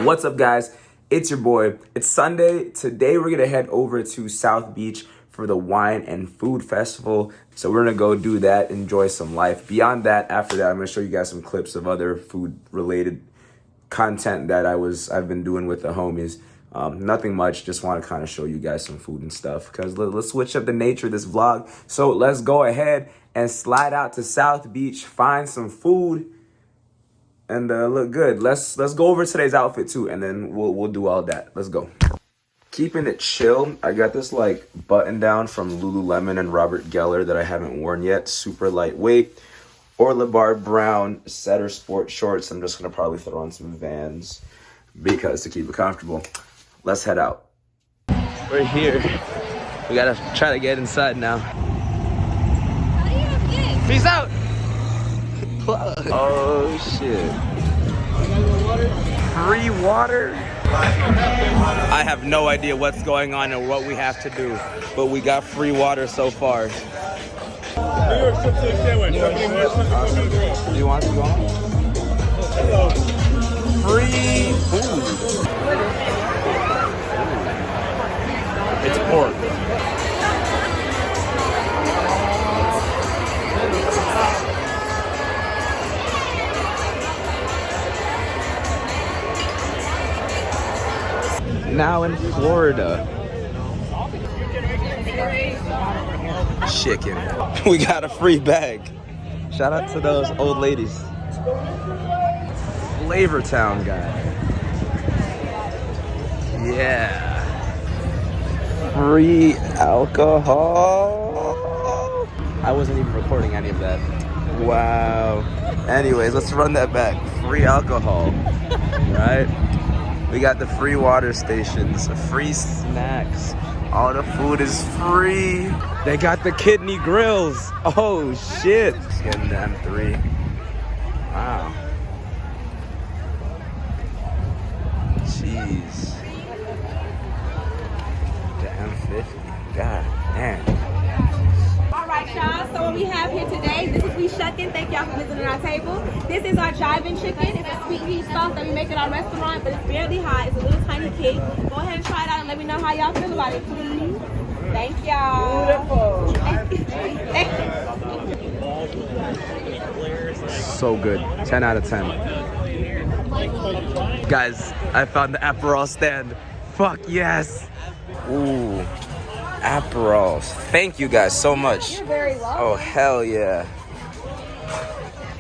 What's up, guys? It's your boy. It's Sunday. Today we're gonna head over to South Beach for the Wine and Food Festival. So we're gonna go do that, enjoy some life. Beyond that, after that, I'm gonna show you guys some clips of other food related content that I've been doing with the homies. Nothing much, just want to kind of show you guys some food and stuff, because let's switch up the nature of this vlog. So let's go ahead and slide out to South Beach, find some food, and look good. Let's go over today's outfit too, and then we'll do all that. Let's go. Keeping it chill, I got this like button down from Lululemon and Robert Geller that I haven't worn yet. Super lightweight. Orla Bar brown Setter sport shorts. I'm just gonna probably throw on some Vans because to keep it comfortable. Let's head out. We're here. We gotta try to get inside now. Peace out. Oh shit. Free water? I have no idea what's going on and what we have to do, but we got free water so far. New York strip steak sandwich. Awesome. Do you want to go on? Hello. Free food. It's pork. Now in Florida. Chicken. We got a free bag. Shout out to those old ladies. Flavor Town guy. Yeah. Free alcohol. I wasn't even recording any of that. Wow. Anyways, let's run that back. Free alcohol. Right? We got the free water stations, free snacks. All the food is free. They got the kidney grills. Oh shit. Getting the M3. Wow. Jeez. The M50. God damn. All right, y'all. So what we have here today, this is We Shuckin'. Thank y'all for visiting our table. This is our driving chicken. It's a sweet heat sauce that we make at our restaurant, but it's barely hot. It's a little tiny cake. Go ahead and try it out and let me know how y'all feel about it, please. Thank y'all. Beautiful. So good. 10 out of 10. Guys, I found the Aperol stand. Fuck yes. Ooh. Aperols. Thank you guys so much. You're very welcome. Oh, hell yeah.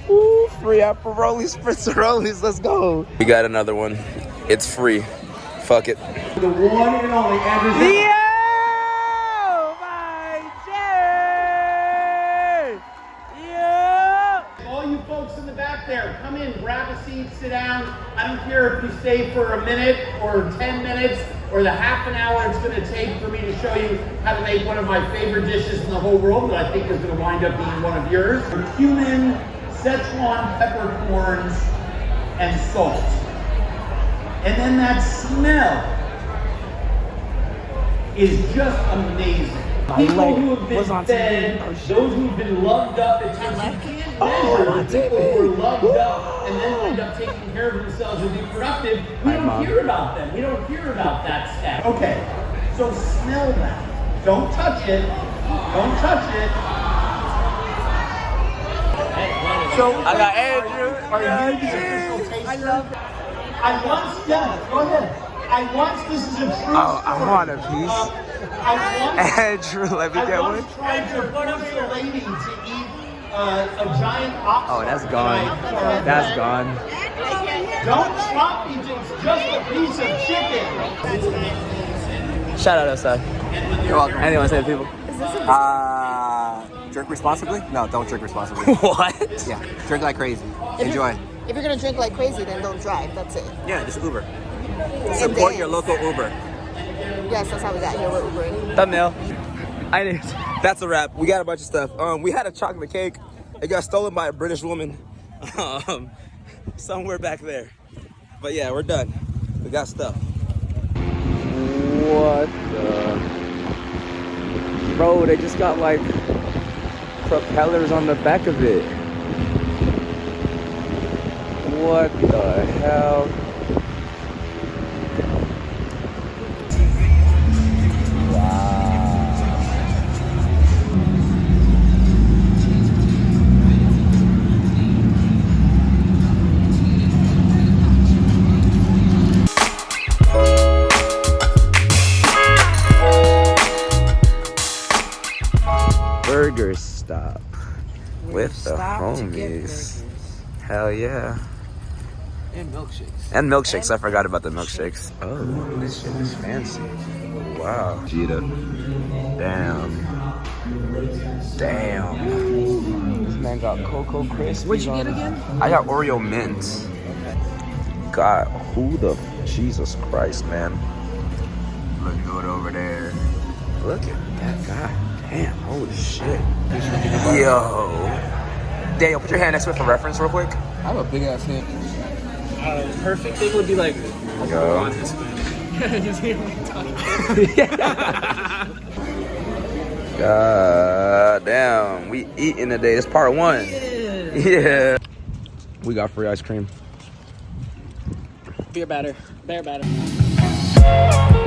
Ooh, free Aperolis, Spritzerolis. Let's go. We got another one. It's free. Fuck it. The one and only Andrew. Yo, my Jerry! Yo! All you folks in the back there, come in, grab a seat, sit down. I don't care if you stay for a minute or 10 minutes or the half an hour it's going to take for me to show you how to make one of my favorite dishes in the whole world that I think is going to wind up being one of yours. Cumin, Szechuan peppercorns, and salt. And then that smell is just amazing. People who have been fed, those who've been loved up, it's you can't measure people who are loved up and then end up taking care of themselves and be productive. We don't hear about them. We don't hear about that stat. Okay, so smell that. Don't touch it. Don't touch it. So I got Andrew. are you the official taster? I love it. Go ahead. This is a true story. I want a piece. I once Andrew, let me get one. tried to force a lady to eat a giant ox. Oh, that's gone. That's gone. Don't slop me, it's just a piece of chicken. Shout out outside. You're welcome. Anyone say to people? Drink responsibly? No, don't drink responsibly. What? Yeah, drink like crazy. Enjoy. If you're gonna drink like crazy, then don't drive. That's it. Yeah, just Uber. Support your local Uber. Yes, that's how we got here. We're Ubering. Thumbnail. That's a wrap. We got a bunch of stuff. We had a chocolate cake. It got stolen by a British woman. Somewhere back there. But yeah, we're done. We got stuff. What the? Bro, they just got like propellers on the back of it. What the hell? with the homies. Hell yeah. And milkshakes. And milkshakes. I forgot about the milkshakes. Oh, this shit is fancy. Wow. Gita. Damn. Damn. This man got Cocoa Crisp. What'd you get again? I got Oreo Mint. God, who the... Jesus Christ, man. Look good over there. Look at that guy. Damn, holy shit. Yo. Daniel, put your hand next to it for reference real quick. I have a big ass hand. Perfect thing would be like, Yo. just hear me talking. God damn, we eating today. It's part 1. Yeah. We got free ice cream. Beer batter. Bear batter.